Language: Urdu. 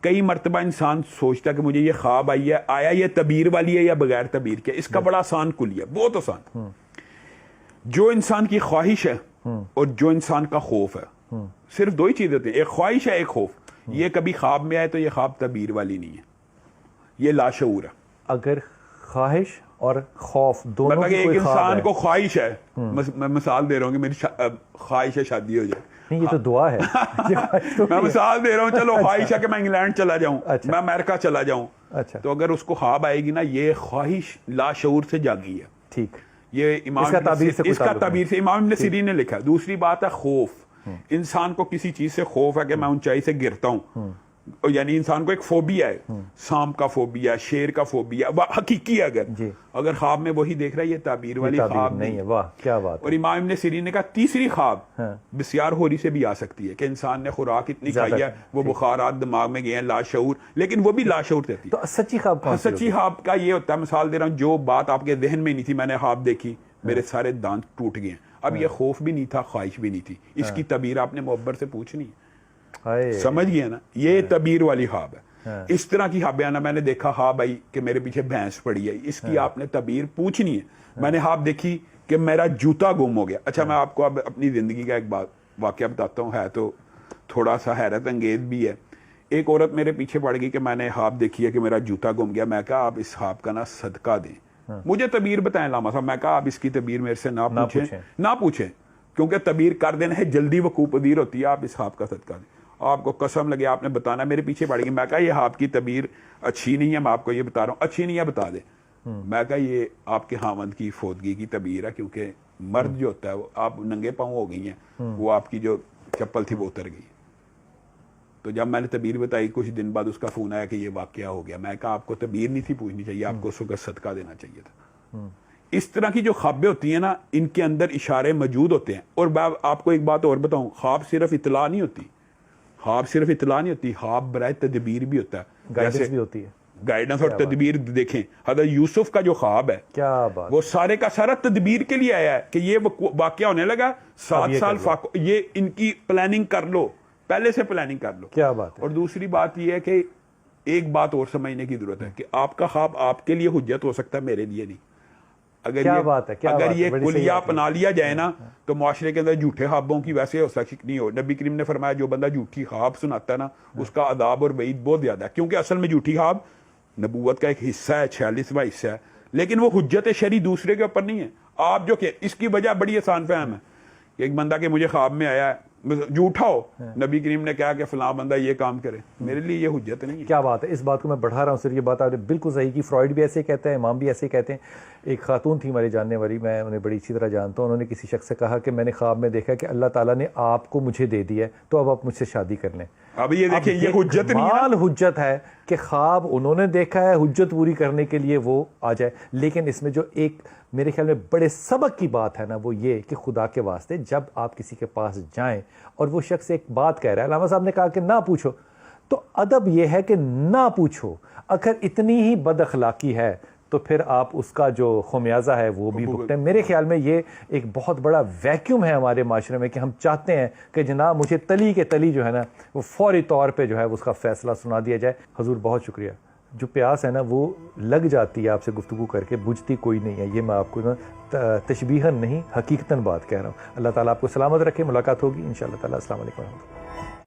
کئی مرتبہ انسان سوچتا ہے کہ مجھے یہ خواب آئی ہے، آیا یہ تعبیر والی ہے یا بغیر تعبیر کے، اس کا بڑا آسان کلیہ، بہت آسان۔ جو انسان کی خواہش ہے اور جو انسان کا خوف ہے، صرف دو ہی چیزیں ہوتی ہیں، ایک خواہش ہے ایک خوف۔ یہ کبھی خواب میں آئے تو یہ خواب تعبیر والی نہیں ہے، یہ لاشعور ہے۔ اگر خواہش اور خوف دونوں مطلب کی ایک کوئی خواب انسان ہے، کو خواہش ہے، میں مثال دے رہا ہوں کہ میری خواہش ہے شادی ہو جائے، نہیں یہ تو دعا ہے، میں مثال دے رہا ہوں، چلو خواہش ہے کہ میں انگلینڈ چلا جاؤں، اچھا، میں امریکہ چلا جاؤں، اچھا، تو اگر اس کو خواب آئے گی نا، یہ خواہش لاشعور سے جاگی ہے۔ ٹھیک، یہ امام اس کا تعبیر سے کوئی اس کا تعلق تعبیر سے امام ابن سیرین نے لکھا۔ دوسری بات ہے خوف، انسان کو کسی چیز سے خوف ہے کہ میں اونچائی سے گرتا ہوں، یعنی انسان کو ایک فوبیا ہے، سانپ کا فوبیا، شیر کا فوبیا، حقیقی ہے اگر خواب میں وہی دیکھ رہا ہے، یہ تعبیر والی خواب نہیں ہے۔ واہ کیا بات ہے۔ اور امام ابن سیرین نے کہا تیسری خواب بسیار ہوری سے بھی آ سکتی ہے، کہ انسان نے خوراک اتنی کھائی ہے، وہ بخارات دماغ میں گئے ہیں، لاشعور، لیکن وہ بھی لاشعور تھی۔ تو سچی خواب کون سی؟ سچی خواب کا یہ ہوتا ہے، مثال دے رہا ہوں، جو بات آپ کے ذہن میں نہیں تھی، میں نے خواب دیکھی، میرے سارے دانت ٹوٹ گئے ہیں، اب یہ خوف بھی نہیں تھا، خواہش بھی نہیں تھی، اس کی تعبیر آپ نے معبر سے پوچھنی ہے، سمجھ گئے نا، یہ تعبیر والی خواب ہے۔ اس طرح کی خوابیں آنا، میں نے دیکھا خواب آئی کہ میرے پیچھے بھینس پڑی ہے، اس کی آپ نے تعبیر پوچھنی ہے۔ میں نے خواب دیکھی کہ میرا جوتا گم ہو گیا۔ اچھا، میں آپ کو اب اپنی زندگی کا ایک واقعہ بتاتا ہوں، ہے تو تھوڑا سا حیرت انگیز بھی ہے۔ ایک عورت میرے پیچھے پڑ گئی کہ میں نے خواب دیکھی ہے کہ میرا جوتا گم گیا۔ میں کہا آپ اس خواب کا نا صدقہ دیں، مجھے تعبیر بتائیں لاما صاحب۔ میں کہا آپ اس کی تعبیر میرے سے نہ پوچھیں کیونکہ تعبیر کر دینا ہے جلدی وقوع پذیر ہوتی ہے، آپ اس خواب کا صدقہ دیں۔ آپ کو قسم لگے آپ نے بتانا، میرے پیچھے پڑ گئی۔ میں کہا یہ خواب کی تعبیر اچھی نہیں ہے، میں آپ کو یہ بتا رہا ہوں، اچھی نہیں ہے بتا دیں۔ میں کہا یہ آپ کے خاوند کی فوتگی کی تعبیر ہے، کیونکہ مرد جو ہوتا ہے وہ آپ ننگے پاؤں ہو گئی ہیں، وہ آپ کی جو چپل تھی وہ اتر گئی۔ تو جب میں نے تعبیر بتائی، کچھ دن بعد اس کا فون آیا کہ یہ واقعہ ہو گیا۔ میں کہا آپ کو تعبیر نہیں تھی پوچھنی چاہیے، آپ کو اس وقت صدقہ دینا چاہیے تھا۔ اس طرح کی جو خوابیں ہوتی ہیں نا، ان کے اندر اشارے موجود ہوتے ہیں۔ اور میں آپ کو ایک بات اور بتاؤں، خواب صرف اطلاع نہیں ہوتی، خواب برائے تدبیر بھی ہوتا ہے، گائیڈنس بھی ہوتی ہے، گائیڈنس اور تدبیر۔ دیکھیں حضرت یوسف کا جو خواب ہے، کیا بات، وہ سارے کا سارا تدبیر کے لیے آیا ہے کہ یہ واقعہ ہونے لگا، 7 سال یہ ان کی پلاننگ کر لو، پہلے سے پلاننگ کر لو۔ کیا بات ہے۔ اور دوسری بات یہ ہے کہ ایک بات اور سمجھنے کی ضرورت ہے کہ آپ کا خواب آپ کے لیے حجت ہو سکتا ہے، میرے لیے نہیں۔ اگر یہ کلیہ اپنا لیا جائے نا، تو معاشرے کے اندر جھوٹے خوابوں کی ویسے ہو سکتی نہیں ہو۔ نبی کریم نے فرمایا جو بندہ جھوٹی خواب سناتا ہے نا، اس کا عذاب اور وعید بہت زیادہ ہے، کیونکہ اصل میں جھوٹی خواب نبوت کا ایک حصہ ہے، 46واں حصہ ہے، لیکن وہ حجت شرعی دوسرے کے اوپر نہیں ہے۔ آپ جو کہ اس کی وجہ بڑی آسان فہم ہے کہ ایک بندہ کہ مجھے خواب میں آیا ہے، جھوٹا ہو، نبی کریم نے کہا کہ فلاں بندہ یہ کام کرے، میرے لیے یہ حجت نہیں ہے۔ کیا بات ہے، اس بات کو میں بڑھا رہا ہوں سر، یہ بات آپ نے بالکل صحیح کی۔ فرائڈ بھی ایسے کہتے ہیں، امام بھی ایسے کہتے ہیں۔ ایک خاتون تھی ہماری جاننے والی، میں انہیں بڑی اچھی طرح جانتا ہوں، انہوں نے کسی شخص سے کہا کہ میں نے خواب میں دیکھا کہ اللہ تعالیٰ نے آپ کو مجھے دے دیا ہے، تو اب آپ مجھ سے شادی کر لیں۔ اب یہ دیکھیں، یہ حجت نہیں ہے، حجت ہے کہ خواب انہوں نے دیکھا ہے، حجت پوری کرنے کے لیے وہ آ جائے۔ لیکن اس میں جو ایک میرے خیال میں بڑے سبق کی بات ہے نا، وہ یہ کہ خدا کے واسطے جب آپ کسی کے پاس جائیں اور وہ شخص ایک بات کہہ رہا ہے، علامہ صاحب نے کہا کہ نہ پوچھو، تو ادب یہ ہے کہ نہ پوچھو۔ اگر اتنی ہی بد اخلاقی ہے تو پھر آپ اس کا جو خمیازہ ہے وہ بھی بھگتیں۔ میرے خیال میں یہ ایک بہت بڑا ویکیوم ہے ہمارے معاشرے میں کہ ہم چاہتے ہیں کہ جناب مجھے تلی کے تلی جو ہے نا، وہ فوری طور پہ جو ہے اس کا فیصلہ سنا دیا جائے۔ حضور بہت شکریہ۔ جو پیاس ہے نا وہ لگ جاتی ہے آپ سے گفتگو کر کے، بجھتی کوئی نہیں ہے، یہ میں آپ کو نا تشبیہاً نہیں حقیقتاً بات کہہ رہا ہوں۔ اللہ تعالیٰ آپ کو سلامت رکھے، ملاقات ہوگی انشاءاللہ تعالیٰ۔ السلام علیکم ورحمۃ اللہ۔